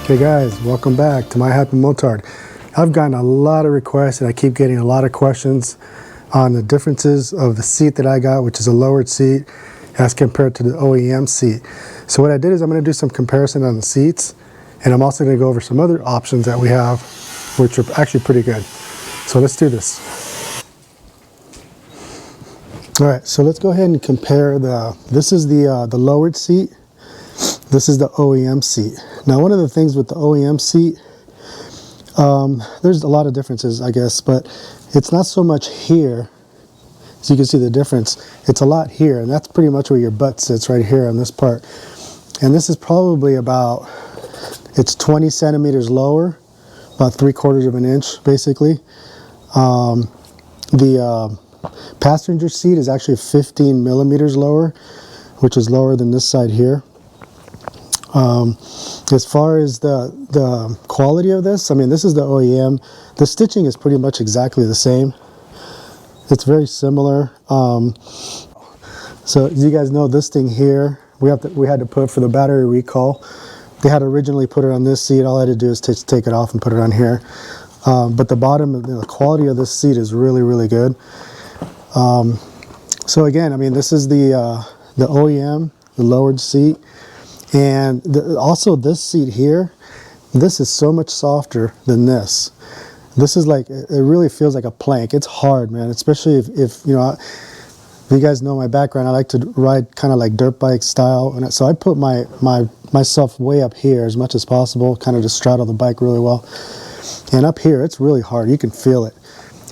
Okay guys, welcome back to my Hypermotard. I've gotten a lot of requests and I keep getting a lot of questions on the differences of the seat that I got, which is a lowered seat, as compared to the OEM seat. So what I did is I'm going to do some comparison on the seats, and I'm also going to go over some other options that we have, which are actually pretty good. So let's do this. Alright, so let's go ahead and compare this is the lowered seat. This is the OEM seat. Now, one of the things with the OEM seat, there's a lot of differences, I guess, but it's not so much here, so you can see the difference. It's a lot here, and that's pretty much where your butt sits, right here on this part. And this is probably about, it's 20 centimeters lower, about 3/4 of an inch, basically. The passenger seat is actually 15 millimeters lower, which is lower than this side here. As far as the quality of this, I mean, this is the OEM. The stitching is pretty much exactly the same. It's very similar. So as you guys know, this thing here, we had to put for the battery recall. They had originally put it on this seat. All I had to do is take it off and put it on here. But the bottom, the quality of this seat is really, really good. So again, I mean, this is the OEM, the lowered seat. And also this seat here, this is so much softer than this. This is like, it really feels like a plank. It's hard, man, especially if you know, if you guys know my background, I like to ride kind of like dirt bike style. And so I put myself way up here as much as possible, kind of to straddle the bike really well. And up here, it's really hard. You can feel it.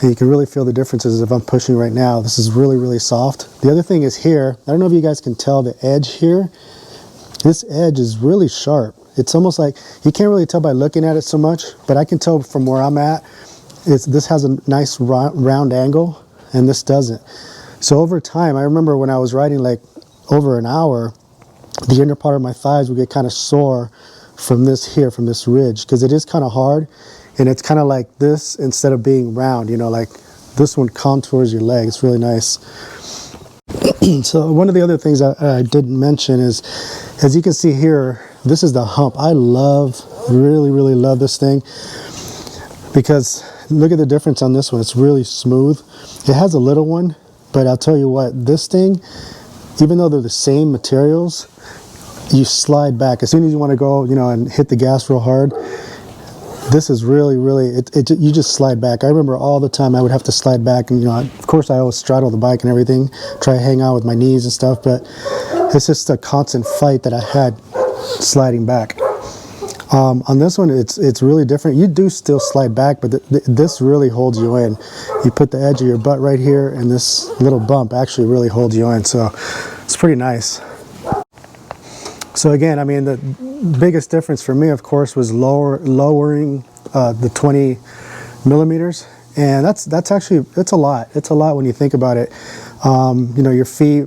And you can really feel the differences if I'm pushing right now. This is really, really soft. The other thing is here, I don't know if you guys can tell the edge here. This edge is really sharp. It's almost like, you can't really tell by looking at it so much, but I can tell from where I'm at, this has a nice round angle, and this doesn't. So over time, I remember when I was riding like over an hour, the inner part of my thighs would get kind of sore from this here, from this ridge, because it is kind of hard, and it's kind of like this instead of being round, you know, like this one contours your leg. It's really nice. So one of the other things I didn't mention is, as you can see here, this is the hump. I really, really love this thing, because look at the difference on this one. It's really smooth. It has a little one, but I'll tell you what, this thing, even though they're the same materials, you slide back. As soon as you want to go, you know, and hit the gas real hard, this is really, really, you just slide back. I remember all the time I would have to slide back, and you know, of course I always straddle the bike and everything, try to hang out with my knees and stuff, but it's just a constant fight that I had sliding back. On this one, it's really different. You do still slide back, but this really holds you in. You put the edge of your butt right here, and this little bump actually really holds you in, so it's pretty nice. So again, I mean, the biggest difference for me, of course, was lowering the 20 millimeters, and that's actually, it's a lot. It's a lot when you think about it. You know, your feet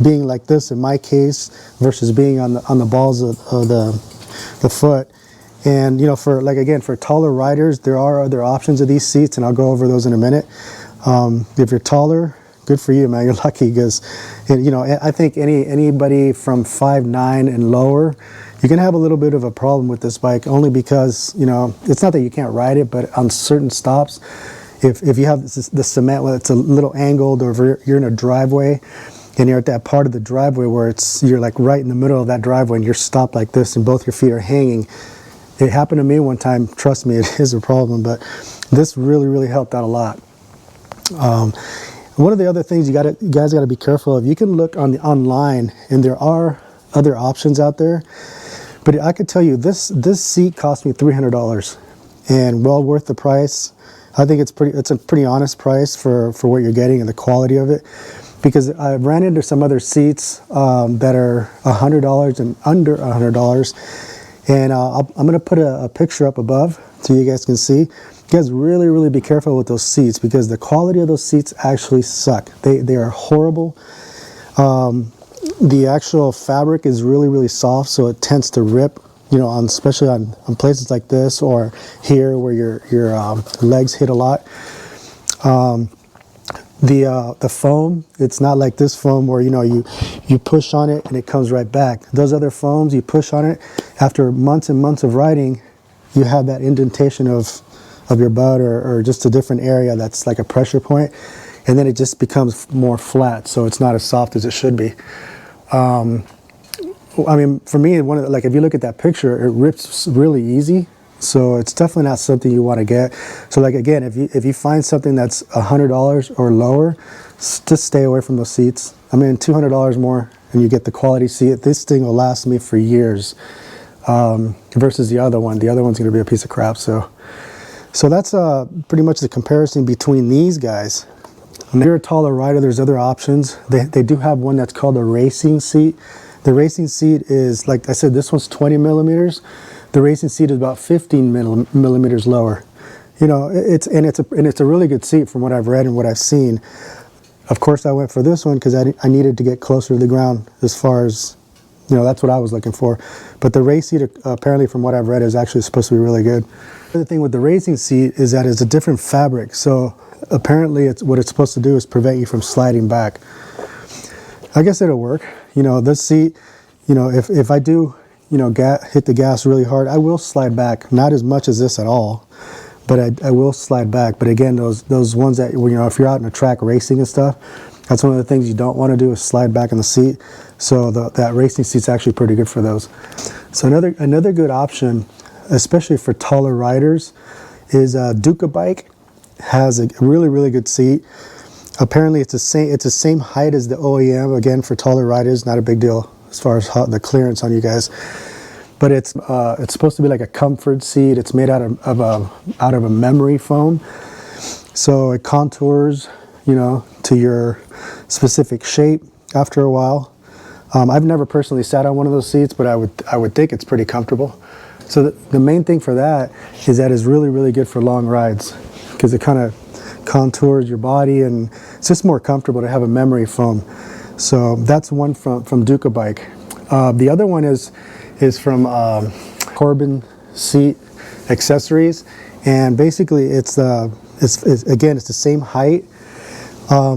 being like this in my case versus being on the balls of the foot. And you know, for like, again, for taller riders, there are other options of these seats, and I'll go over those in a minute. If you're taller, good for you, man. You're lucky, because you know, I think anybody from 5'9" and lower, you're gonna have a little bit of a problem with this bike, only because, you know, it's not that you can't ride it, but on certain stops, if you have the cement, well, it's a little angled, or if you're in a driveway and you're at that part of the driveway where you're like right in the middle of that driveway and you're stopped like this and both your feet are hanging. It happened to me one time. Trust me, it is a problem, but this really, really helped out a lot. One of the other things you guys got to be careful of, you can look online, and there are other options out there, but I could tell you this seat cost me $300, and well worth the price. I think it's a pretty honest price for what you're getting and the quality of it, because I ran into some other seats that are $100 and under $100, and I'm going to put a picture up above so you guys can see. You guys really, really be careful with those seats, because the quality of those seats actually suck. They are horrible. The actual fabric is really, really soft, so it tends to rip, you know, especially on places like this or here where your legs hit a lot. The foam, it's not like this foam where, you know, you push on it and it comes right back. Those other foams, you push on it, after months and months of riding, you have that indentation of your butt or just a different area that's like a pressure point, and then it just becomes more flat, so it's not as soft as it should be. I mean, for me, like if you look at that picture, it rips really easy. So it's definitely not something you want to get. So like again, if you find something that's $100 or lower, just stay away from those seats. I mean, $200 more and you get the quality seat. This thing will last me for years, versus the other one. The other one's going to be a piece of crap. So that's pretty much the comparison between these guys. And if you're a taller rider, there's other options. They do have one that's called a racing seat. The racing seat is, like I said, this one's 20 millimeters. The racing seat is about 15 millimeters lower. You know, it's a really good seat from what I've read and what I've seen. Of course, I went for this one because I needed to get closer to the ground as far as, you know, that's what I was looking for. But the race seat, apparently from what I've read, is actually supposed to be really good. The thing with the racing seat is that it's a different fabric. So apparently what it's supposed to do is prevent you from sliding back. I guess it'll work. You know, this seat, you know, if I do, you know, hit the gas really hard, I will slide back. Not as much as this at all, but I will slide back. But again, those ones that, you know, if you're out in a track racing and stuff, that's one of the things you don't want to do is slide back in the seat. So that racing seat's actually pretty good for those. So another good option, especially for taller riders, is Ducabike has a really good seat. Apparently it's the same height as the OEM. Again, for taller riders, not a big deal as far as the clearance on you guys. But it's supposed to be like a comfort seat. It's made out of a memory foam, so it contours, you know, to your specific shape after a while. I've never personally sat on one of those seats, but I would think it's pretty comfortable. So the main thing for that is that it's really good for long rides, because it kind of contours your body and it's just more comfortable to have a memory foam. So that's one from Ducabike. The other one is from Corbin Seat Accessories, and basically it's the same height.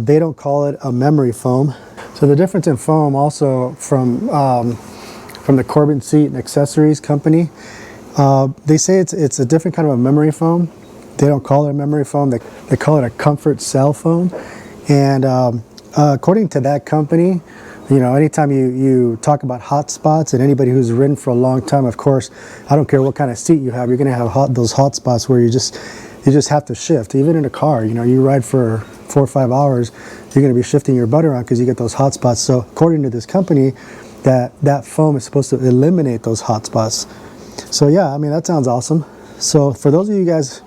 They don't call it a memory foam. So the difference in foam also from the Corbin Seat and Accessories company, they say it's a different kind of a memory foam. They don't call it a memory foam. They call it a comfort cell foam. And according to that company, you know, anytime you talk about hot spots, and anybody who's ridden for a long time, of course, I don't care what kind of seat you have, you're going to have those hot spots where you just have to shift. Even in a car, you know, you ride for 4 or 5 hours, you're going to be shifting your butt around because you get those hot spots. So according to this company, that foam is supposed to eliminate those hot spots. So yeah, I mean, that sounds awesome. So for those of you guys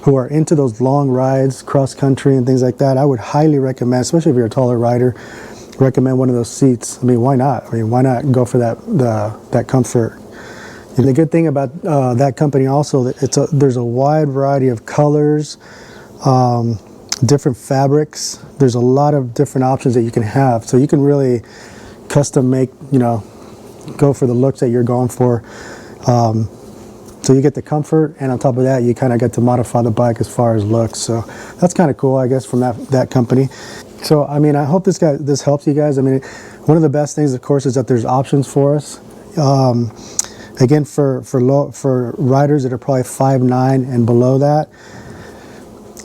who are into those long rides, cross country and things like that, I would highly recommend, especially if you're a taller rider, recommend one of those seats. I mean, why not? I mean, why not go for that comfort? And the good thing about that company also, there's a wide variety of colors, different fabrics. There's a lot of different options that you can have. So you can really custom make, you know, go for the looks that you're going for. So you get the comfort, and on top of that, you kind of get to modify the bike as far as looks. So that's kind of cool, I guess, from that company. So I mean, I hope this helps you guys. I mean, one of the best things, of course, is that there's options for us. Again, for riders that are probably 5'9" and below that,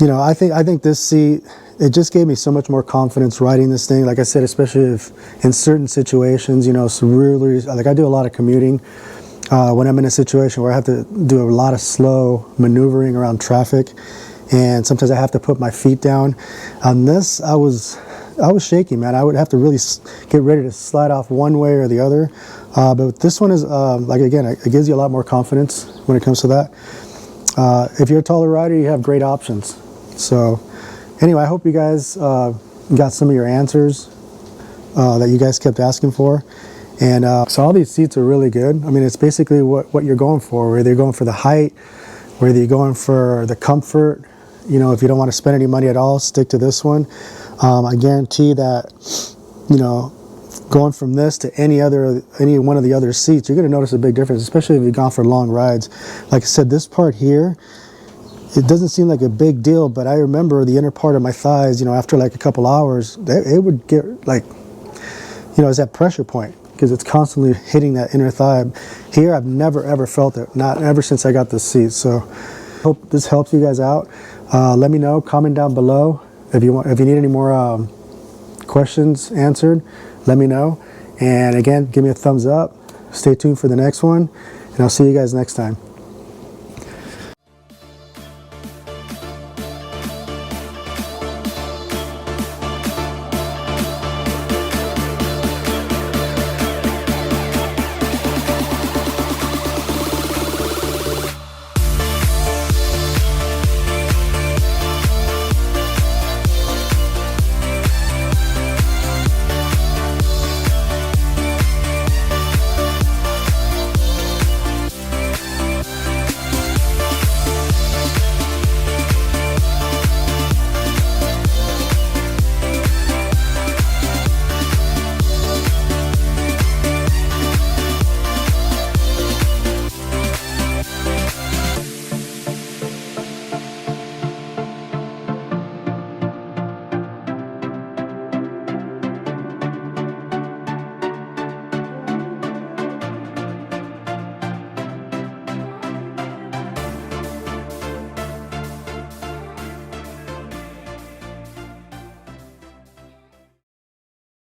you know, I think this seat, it just gave me so much more confidence riding this thing. Like I said, especially if in certain situations, you know, so really, like I do a lot of commuting. When I'm in a situation where I have to do a lot of slow maneuvering around traffic, and sometimes I have to put my feet down. On this, I was shaky, man. I would have to really get ready to slide off one way or the other. But this one is, like, again, it gives you a lot more confidence when it comes to that. If you're a taller rider, you have great options. So anyway, I hope you guys got some of your answers that you guys kept asking for. And so all these seats are really good. I mean, it's basically what you're going for, whether you're going for the height, whether you're going for the comfort. You know, if you don't want to spend any money at all, stick to this one. I guarantee that, you know, going from this to any one of the other seats, you're going to notice a big difference, especially if you've gone for long rides. Like I said, this part here, it doesn't seem like a big deal, but I remember the inner part of my thighs, you know, after like a couple hours, it would get like, you know, it's that pressure point because it's constantly hitting that inner thigh. Here, I've never ever felt it, not ever since I got this seat. So, hope this helps you guys out. Let me know, comment down below if you need any more questions answered. Let me know, and again, give me a thumbs up. Stay tuned for the next one, and I'll see you guys next time.